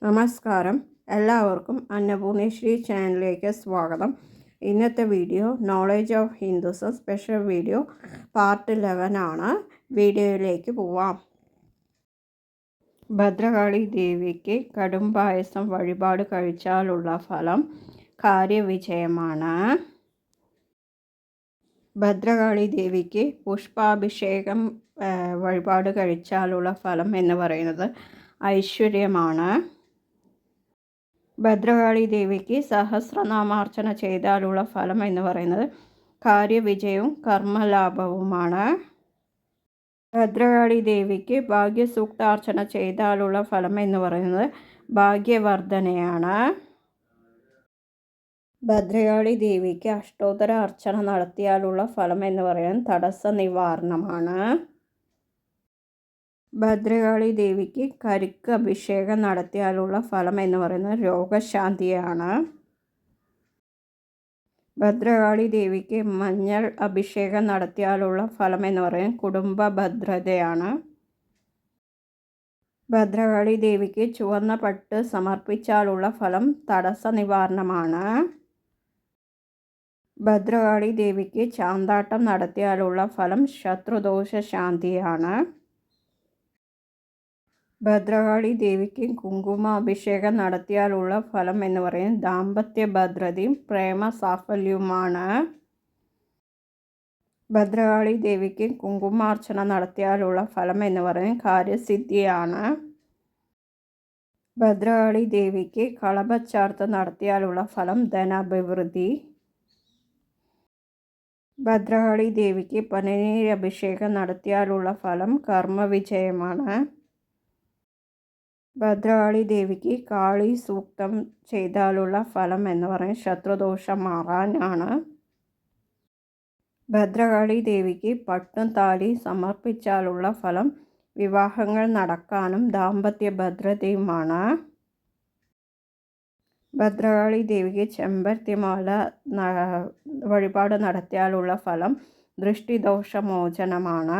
നമസ്കാരം. എല്ലാവർക്കും അന്നപൂർണേശ്വരി ചാനലിലേക്ക് സ്വാഗതം. ഇന്നത്തെ video knowledge of Hinduism special video part 11 ആണ്. വീഡിയോയിലേക്ക് പോവാം. ഭദ്രകാളി ദേവിക്ക് കടും പായസം വഴിപാട് കഴിച്ചാലുള്ള ഫലം കാര്യവിജയമാണ്. ഭദ്രകാളി ദേവിക്ക് പുഷ്പാഭിഷേകം വഴിപാട് കഴിച്ചാലുള്ള ഫലം എന്ന് പറയുന്നത് ഐശ്വര്യമാണ്. ഭദ്രകാളി ദേവിക്ക് സഹസ്രനാമാർച്ചന ചെയ്താലുള്ള ഫലം എന്ന് പറയുന്നത് കാര്യവിജയവും കർമ്മലാഭവുമാണ്. ഭദ്രകാളി ദേവിക്ക് ഭാഗ്യസൂക്താർച്ചന ചെയ്താലുള്ള ഫലം എന്ന് പറയുന്നത് ഭാഗ്യവർദ്ധനയാണ്. ഭദ്രകാളി ദേവിക്ക് അഷ്ടോത്തര അർച്ചന നടത്തിയാലുള്ള ഫലം എന്ന് പറയുന്നത് തടസ്സ നിവാരണമാണ്. ഭദ്രകാളി ദേവിക്ക് കരിക്ക് അഭിഷേകം നടത്തിയാലുള്ള ഫലം എന്ന് പറയുന്നത് രോഗശാന്തിയാണ്. ഭദ്രകാളി ദേവിക്ക് മഞ്ഞൾ അഭിഷേകം നടത്തിയാലുള്ള ഫലം എന്ന് പറയുന്നത് കുടുംബ ഭദ്രതയാണ്. ഭദ്രകാളി ദേവിക്ക് ചുവന്ന പട്ട് സമർപ്പിച്ചാലുള്ള ഫലം തടസ്സ നിവാരണമാണ്. ഭദ്രകാളി ദേവിക്ക് ചാന്താട്ടം നടത്തിയാലുള്ള ഫലം ശത്രുദോഷ ശാന്തിയാണ്. ഭദ്രകാളി ദേവിക്ക് കുങ്കുമാഭിഷേകം നടത്തിയാലുള്ള ഫലം എന്ന് പറയുന്നത് ദാമ്പത്യ ഭദ്രതയും പ്രേമ സാഫല്യവുമാണ്. ഭദ്രകാളി ദേവിക്ക് കുങ്കുമാർച്ചന നടത്തിയാലുള്ള ഫലം എന്ന് പറയുന്നത് കാര്യസിദ്ധിയാണ്. ഭദ്രകാളി ദേവിക്ക് കളഭച്ചാർത്ത് നടത്തിയാലുള്ള ഫലം ധനാഭിവൃദ്ധി. ഭദ്രകാളി ദേവിക്ക് പനിനീർ അഭിഷേകം നടത്തിയാലുള്ള ഫലം കർമ്മവിജയമാണ്. ഭദ്രകാളി ദേവിക്ക് കാളി സൂക്തം ചെയ്താലുള്ള ഫലം എന്ന് പറയുന്നത് ശത്രുദോഷം മാറാനാണ്. ഭദ്രകാളി ദേവിക്ക് പട്ടും താലി സമർപ്പിച്ചാലുള്ള ഫലം വിവാഹങ്ങൾ നടക്കാനും ദാമ്പത്യ ഭദ്രതയുമാണ്. ഭദ്രകാളി ദേവിക്ക് ചെമ്പരത്തിമാല വഴിപാട് നടത്തിയാലുള്ള ഫലം ദൃഷ്ടിദോഷമോചനമാണ്.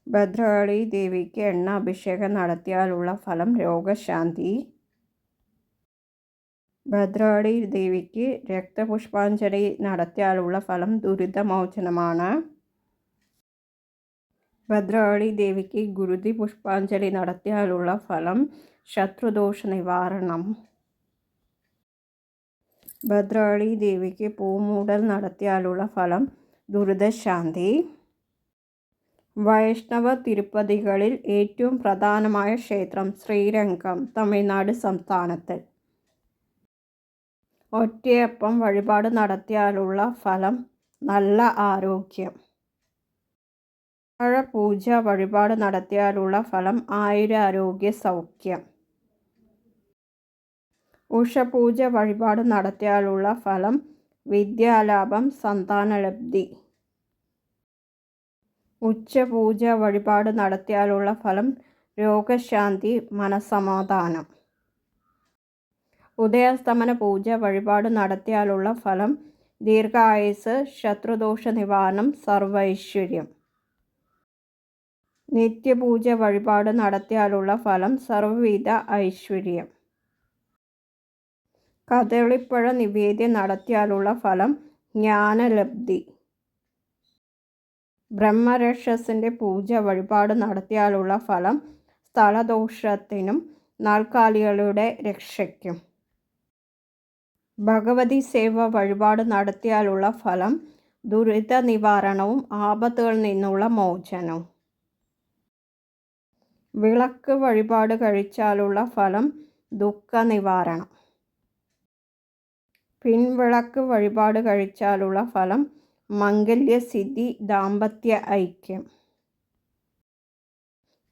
ഭദ്രകാളി ദേവിക്ക് എണ്ണ അഭിഷേകം നടത്തിയാലുള്ള ഫലം രോഗശാന്തി. ഭദ്രകാളി ദേവിക്ക് രക്തപുഷ്പാഞ്ജലി നടത്തിയാലുള്ള ഫലം ദുരിതമോചനമാണ്. ഭദ്രകാളി ദേവിക്ക് ഗുരുതി പുഷ്പാഞ്ജലി നടത്തിയാലുള്ള ഫലം ശത്രുദോഷ നിവാരണം. ഭദ്രകാളി ദേവിക്ക് പൂമൂടൽ നടത്തിയാലുള്ള ഫലം ദുരിതശാന്തി. വൈഷ്ണവ തിരുപ്പതികളിൽ ഏറ്റവും പ്രധാനമായ ക്ഷേത്രം ശ്രീരംഗം, തമിഴ്നാട് സംസ്ഥാനത്ത്. ഒറ്റയപ്പം വഴിപാട് നടത്തിയാലുള്ള ഫലം നല്ല ആരോഗ്യം. പൂജ വഴിപാട് നടത്തിയാലുള്ള ഫലം ആയുരാരോഗ്യ സൗഖ്യം. ഉഷപൂജ വഴിപാട് നടത്തിയാലുള്ള ഫലം വിദ്യാലാഭം, സന്താനലബ്ധി. ഉച്ചപൂജ വഴിപാട് നടത്തിയാലുള്ള ഫലം രോഗശാന്തി, മനസമാധാനം. ഉദയാസ്തമന പൂജ വഴിപാട് നടത്തിയാലുള്ള ഫലം ദീർഘായുസ്, ശത്രുദോഷ നിവാരണം, സർവൈശ്വര്യം. നിത്യപൂജ വഴിപാട് നടത്തിയാലുള്ള ഫലം സർവ്വവിധ ഐശ്വര്യം. കദളിപ്പഴ നിവേദ്യം നടത്തിയാലുള്ള ഫലം ജ്ഞാനലബ്ധി. ബ്രഹ്മരക്ഷസിൻ്റെ പൂജ വഴിപാട് നടത്തിയാലുള്ള ഫലം സ്ഥലദോഷത്തിനും നാൽക്കാലികളുടെ രക്ഷയ്ക്കും. ഭഗവതി സേവ വഴിപാട് നടത്തിയാലുള്ള ഫലം ദുരിത നിവാരണവും ആപത്തുകളിൽ നിന്നുള്ള മോചനവും. വിളക്ക് വഴിപാട് കഴിച്ചാലുള്ള ഫലം ദുഃഖ നിവാരണം. പിൻവിളക്ക് വഴിപാട് കഴിച്ചാലുള്ള ഫലം മംഗല്യസിദ്ധി, ദാമ്പത്യ ഐക്യം.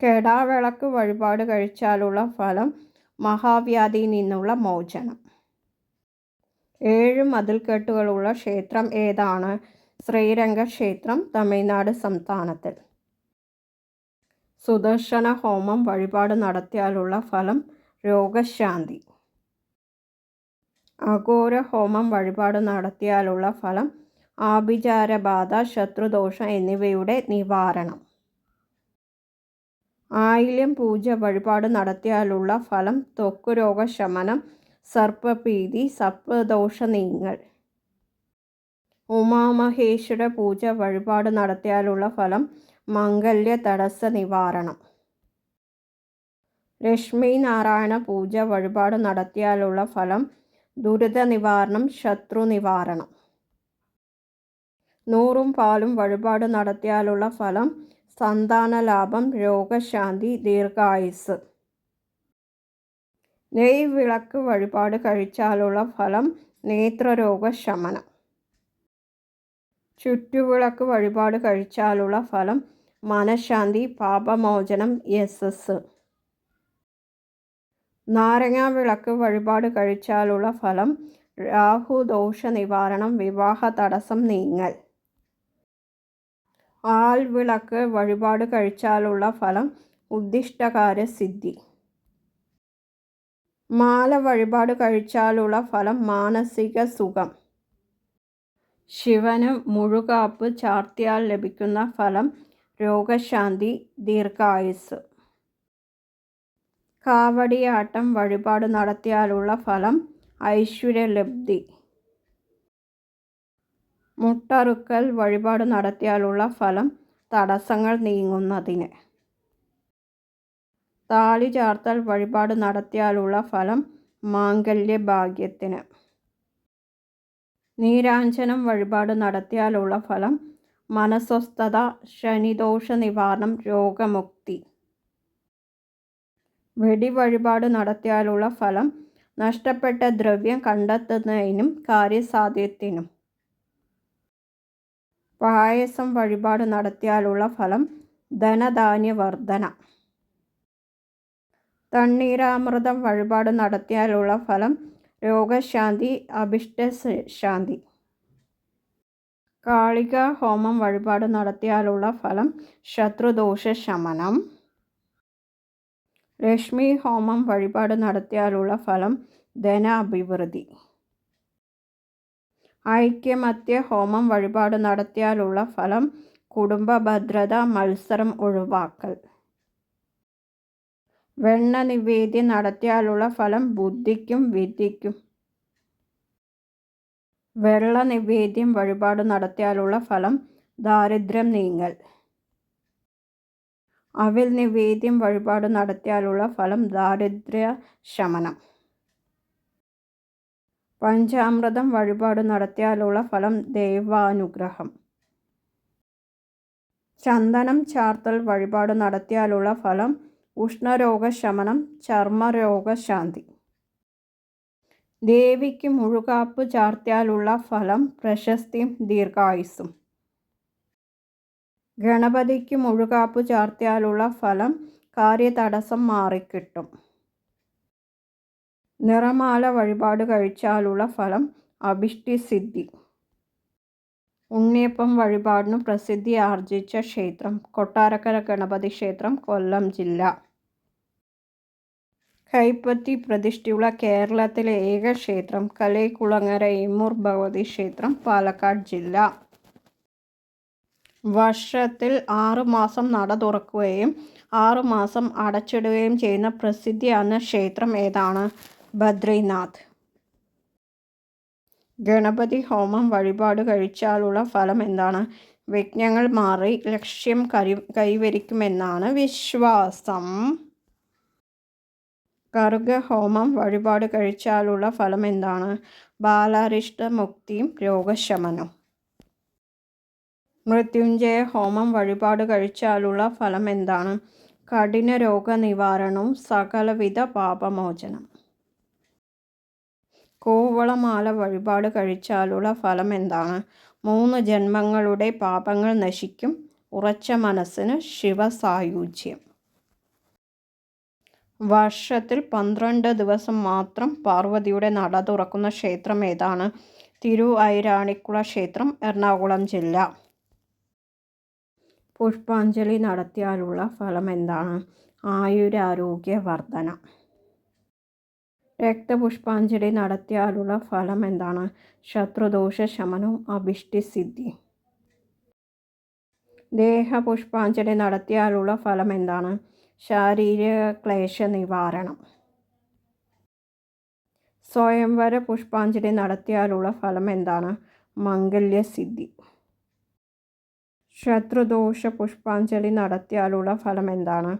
കെടാവിളക്ക് വഴിപാട് കഴിച്ചാലുള്ള ഫലം മഹാവ്യാധിയിൽ നിന്നുള്ള മോചനം. 7 മതിൽക്കെട്ടുകളുള്ള ക്ഷേത്രം ഏതാണ്? ശ്രീരംഗ ക്ഷേത്രം, തമിഴ്നാട് സംസ്ഥാനത്തിൽ. സുദർശന ഹോമം വഴിപാട് നടത്തിയാലുള്ള ഫലം രോഗശാന്തി. അഘോര ഹോമം വഴിപാട് നടത്തിയാലുള്ള ഫലം ആഭിചാരബാധ, ശത്രുദോഷം എന്നിവയുടെ നിവാരണം. ആയില്യം പൂജ വഴിപാട് നടത്തിയാലുള്ള ഫലം ത്വക്കുരോഗശമനം, സർപ്പഭീതി, സർപ്പദോഷ നീങ്ങൽ. ഉമാമഹേശ്വര പൂജ വഴിപാട് നടത്തിയാലുള്ള ഫലം മംഗല്യ തടസ്സ നിവാരണം. ലക്ഷ്മി നാരായണ പൂജ വഴിപാട് നടത്തിയാലുള്ള ഫലം ദുരിത നിവാരണം, ശത്രു നിവാരണം. 100 പാലും വഴിപാട് നടത്തിയാലുള്ള ഫലം സന്താനലാഭം, രോഗശാന്തി, ദീർഘായുസ്. നെയ് വിളക്ക് വഴിപാട് കഴിച്ചാലുള്ള ഫലം നേത്രരോഗശമനം. ചുറ്റുവിളക്ക് വഴിപാട് കഴിച്ചാലുള്ള ഫലം മനഃശാന്തി, പാപമോചനം, യശസ്സ്. നാരങ്ങാ വിളക്ക് വഴിപാട് കഴിച്ചാലുള്ള ഫലം രാഹുദോഷ നിവാരണം, വിവാഹ തടസ്സം നീങ്ങൽ. ആൽവിളക്ക് വഴിപാട് കഴിച്ചാലുള്ള ഫലം ഉദ്ദിഷ്ടകാര്യസിദ്ധി. മാല വഴിപാട് കഴിച്ചാലുള്ള ഫലം മാനസിക സുഖം. ശിവന് മുഴുകാപ്പ് ചാർത്തിയാൽ ലഭിക്കുന്ന ഫലം രോഗശാന്തി, ദീർഘായുസ്. കാവടിയാട്ടം വഴിപാട് നടത്തിയാലുള്ള ഫലം ഐശ്വര്യലബ്ധി. മുട്ടറുക്കൽ വഴിപാട് നടത്തിയാലുള്ള ഫലം തടസ്സങ്ങൾ നീങ്ങുന്നതിന്. താലി ചാർത്തൽ വഴിപാട് നടത്തിയാലുള്ള ഫലം മാംഗല്യഭാഗ്യത്തിന്. നീരാഞ്ജനം വഴിപാട് നടത്തിയാലുള്ള ഫലം മനസ്വസ്ഥത, ശനിദോഷ നിവാരണം, രോഗമുക്തി. വെടി വഴിപാട് നടത്തിയാലുള്ള ഫലം നഷ്ടപ്പെട്ട ദ്രവ്യം കണ്ടെത്തുന്നതിനും കാര്യസാധ്യത്തിനും. പായസം വഴിപാട് നടത്തിയാലുള്ള ഫലം ധനധാന്യവർദ്ധന. തണ്ണീരാമൃതം വഴിപാട് നടത്തിയാലുള്ള ഫലം രോഗശാന്തി, അഭിഷ്ടശാന്തി. കാളിക ഹോമം വഴിപാട് നടത്തിയാലുള്ള ഫലം ശത്രുദോഷ ശമനം. ലക്ഷ്മി ഹോമം വഴിപാട് നടത്തിയാലുള്ള ഫലം ധന അഭിവൃദ്ധി. ഐക്യമത്യ ഹോമം വഴിപാട് നടത്തിയാലുള്ള ഫലം കുടുംബ ഭദ്രത, മത്സരം ഒഴിവാക്കൽ. വെണ്ണ നിവേദ്യം നടത്തിയാലുള്ള ഫലം ബുദ്ധിക്കും വിദ്യയ്ക്കും. വെള്ള നിവേദ്യം വഴിപാട് നടത്തിയാലുള്ള ഫലം ദാരിദ്ര്യം നീങ്ങൽ. അവിൽ നിവേദ്യം വഴിപാട് നടത്തിയാലുള്ള ഫലം ദാരിദ്ര്യ ശമനം. പഞ്ചാമൃതം വഴിപാട് നടത്തിയാലുള്ള ഫലം ദൈവാനുഗ്രഹം. ചന്ദനം ചാർത്തൽ വഴിപാട് നടത്തിയാലുള്ള ഫലം ഉഷ്ണരോഗശമനം, ചർമ്മരോഗശാന്തി. ദേവിക്ക് മുഴുകാപ്പ് ചാർത്തിയാലുള്ള ഫലം പ്രശസ്തിയും ദീർഘായുസ്സും. ഗണപതിക്ക് മുഴുകാപ്പ് ചാർത്തിയാലുള്ള ഫലം കാര്യതടസ്സം മാറിക്കിട്ടും. നിറമാല വഴിപാട് കഴിച്ചാലുള്ള ഫലം അഭിഷ്ടസിദ്ധി. ഉണ്ണിയപ്പം വഴിപാടിനു പ്രസിദ്ധി ആർജിച്ച ക്ഷേത്രം കൊട്ടാരക്കര ഗണപതി ക്ഷേത്രം, കൊല്ലം ജില്ല. കൈപ്പത്തി പ്രതിഷ്ഠയുള്ള കേരളത്തിലെ ഏക ക്ഷേത്രം കലൈക്കുളങ്ങര ഏമൂർ ഭഗവതി ക്ഷേത്രം, പാലക്കാട് ജില്ല. വർഷത്തിൽ 6 മാസം നട തുറക്കുകയും 6 മാസം അടച്ചിടുകയും ചെയ്യുന്ന പ്രസിദ്ധിയാർന്ന ക്ഷേത്രം ഏതാണ്? ബദ്രിനാഥ്. ഗണപതി ഹോമം വഴിപാട് കഴിച്ചാലുള്ള ഫലം എന്താണ്? വിഘ്നങ്ങൾ മാറി ലക്ഷ്യം കൈവരിക്കുമെന്നാണ് വിശ്വാസം. കറുക ഹോമം വഴിപാട് കഴിച്ചാലുള്ള ഫലം എന്താണ്? ബാലാരിഷ്ട മുക്തിയും രോഗശമനവും. മൃത്യുഞ്ജയ ഹോമം വഴിപാട് കഴിച്ചാലുള്ള ഫലം എന്താണ്? കഠിന രോഗനിവാരണവും സകലവിധ പാപമോചനം. കൂവളമാല വഴിപാട് കഴിച്ചാലുള്ള ഫലം എന്താണ്? 3 ജന്മങ്ങളുടെ പാപങ്ങൾ നശിക്കും, ഉറച്ച മനസ്സിന് ശിവസായുജ്യം. വർഷത്തിൽ 12 ദിവസം മാത്രം പാർവതിയുടെ നട തുറക്കുന്ന ക്ഷേത്രം ഏതാണ്? തിരുഐരാണിക്കുള ക്ഷേത്രം, എറണാകുളം ജില്ല. പുഷ്പാഞ്ജലി നടത്തിയാലുള്ള ഫലം എന്താണ്? ആയുരാരോഗ്യ വർധന. രക്തപുഷ്പാഞ്ജലി നടത്തിയാലുള്ള ഫലം എന്താണ്? ശത്രുദോഷ ശമനവും അഭിഷ്ടസിദ്ധി. ദേഹപുഷ്പാഞ്ജലി നടത്തിയാലുള്ള ഫലം എന്താണ്? ശാരീരിക ക്ലേശ നിവാരണം. സ്വയംവര പുഷ്പാഞ്ജലി നടത്തിയാലുള്ള ഫലം എന്താണ്? മംഗല്യസിദ്ധി. ശത്രുദോഷ പുഷ്പാഞ്ജലി നടത്തിയാലുള്ള ഫലം എന്താണ്?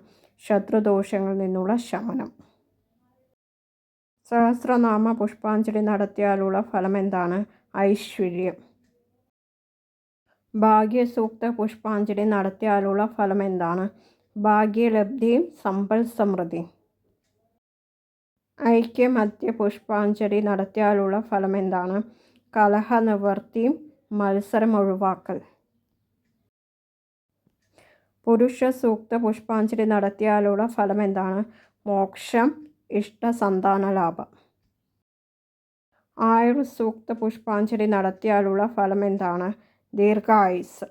ശത്രുദോഷങ്ങളിൽ നിന്നുള്ള ശമനം. സഹസ്രനാമ പുഷ്പാഞ്ജലി നടത്തിയാലുള്ള ഫലം എന്താണ്? ഐശ്വര്യം. ഭാഗ്യസൂക്ത പുഷ്പാഞ്ജലി നടത്തിയാലുള്ള ഫലം എന്താണ്? ഭാഗ്യലബ്ധിയും സമ്പൽ സമൃദ്ധിയും. ഐക്യമത്യ പുഷ്പാഞ്ജലി നടത്തിയാലുള്ള ഫലം എന്താണ്? കലഹ നിവൃത്തിയും മത്സരം ഒഴിവാക്കൽ. പുരുഷ സൂക്ത പുഷ്പാഞ്ജലി നടത്തിയാലുള്ള ഫലം എന്താണ്? മോക്ഷം, ഇഷ്ടസന്താന ലാഭം. ആയുർസൂക്ത പുഷ്പാഞ്ജലി നടത്തിയാലുള്ള ഫലം എന്താണ്? ദീർഘായുസ്.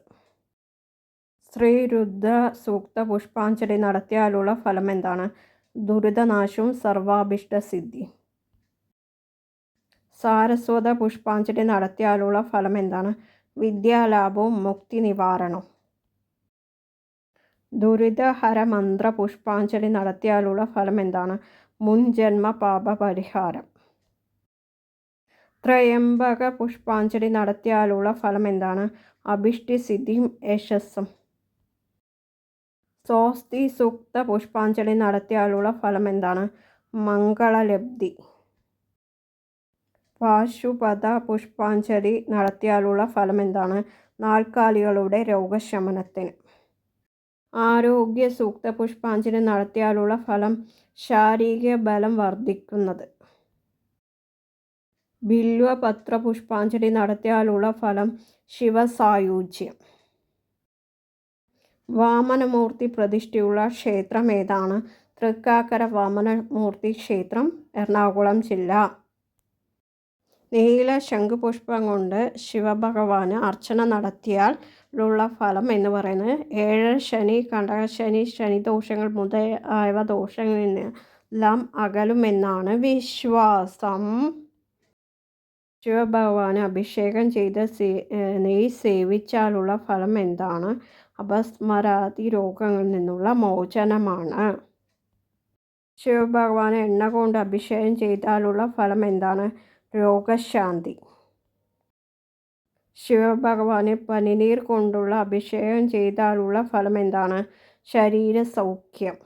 ശ്രീരുദ്ര സൂക്ത പുഷ്പാഞ്ജലി നടത്തിയാലുള്ള ഫലം എന്താണ്? ദുരിതനാശവും സർവാഭിഷ്ടസിദ്ധി. സാരസ്വത പുഷ്പാഞ്ജലി നടത്തിയാലുള്ള ഫലം എന്താണ്? വിദ്യാലാഭവും മുക്തി നിവാരണവും. ദുരിതഹര മന്ത്ര പുഷ്പാഞ്ജലി നടത്തിയാലുള്ള ഫലം എന്താണ്? മുൻജന്മ പാപ പരിഹാരം. ത്രയംബക പുഷ്പാഞ്ജലി നടത്തിയാലുള്ള ഫലം എന്താണ്? അഭിഷ്ടിസിദ്ധിയും യശസ്സും. സ്വസ്തി സൂക്ത പുഷ്പാഞ്ജലി നടത്തിയാലുള്ള ഫലം എന്താണ്? മംഗളലബ്ധി. പാശുപത പുഷ്പാഞ്ജലി നടത്തിയാലുള്ള ഫലം എന്താണ്? നാൽക്കാലികളുടെ രോഗശമനത്തിന്. ആരോഗ്യ സൂക്ത പുഷ്പാഞ്ജലി നടത്തിയാലുള്ള ഫലം ശാരീരിക ബലം വർദ്ധിക്കുന്നത്. ബില്വപത്ര പുഷ്പാഞ്ജലി നടത്തിയാലുള്ള ഫലം ശിവസായുജ്യം. വാമനമൂർത്തി പ്രതിഷ്ഠയുള്ള ക്ഷേത്രം ഏതാണ്? തൃക്കാക്കര വാമനമൂർത്തി ക്ഷേത്രം, എറണാകുളം ജില്ല. നീല ശംഖുപുഷ്പം കൊണ്ട് ശിവഭഗവാന് അർച്ചന നടത്തിയാൽ ഉള്ള ഫലം എന്ന് പറയുന്നത് ഏഴശനി, കണ്ടകശനി, ശനിദോഷങ്ങൾ മുതലായവ ദോഷങ്ങളിൽ നിന്നെല്ലാം അകലുമെന്നാണ് വിശ്വാസം. ശിവഭഗവാന് അഭിഷേകം ചെയ്ത നെയ്യ് സേവിച്ചാലുള്ള ഫലം എന്താണ്? അപസ്മാരാദി രോഗങ്ങളിൽ നിന്നുള്ള മോചനമാണ്. ശിവഭഗവാന് എണ്ണ കൊണ്ട് അഭിഷേകം ചെയ്താലുള്ള ഫലം എന്താണ്? രോഗശാന്തി. ശിവഭഗവാന് പനിനീർ കൊണ്ടുള്ള അഭിഷേകം ചെയ്താലുള്ള ഫലം എന്താണ്? ശരീര സൗഖ്യം.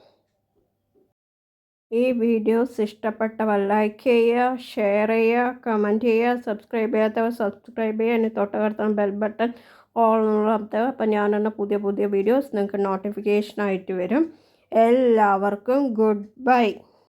ഈ വീഡിയോസ് ഇഷ്ടപ്പെട്ടവർ ലൈക്ക് ചെയ്യുക, ഷെയർ ചെയ്യുക, കമൻറ്റ് ചെയ്യുക. സബ്സ്ക്രൈബ് ചെയ്യാത്തവർ സബ്സ്ക്രൈബ് ചെയ്യുക. ഇനി തൊട്ടടുത്ത ബെൽ ബട്ടൺ ഓൾ എന്നുള്ളത്. അപ്പം ഞാനുള്ള പുതിയ പുതിയ വീഡിയോസ് നിങ്ങൾക്ക് നോട്ടിഫിക്കേഷനായിട്ട് വരും. എല്ലാവർക്കും ഗുഡ് ബൈ.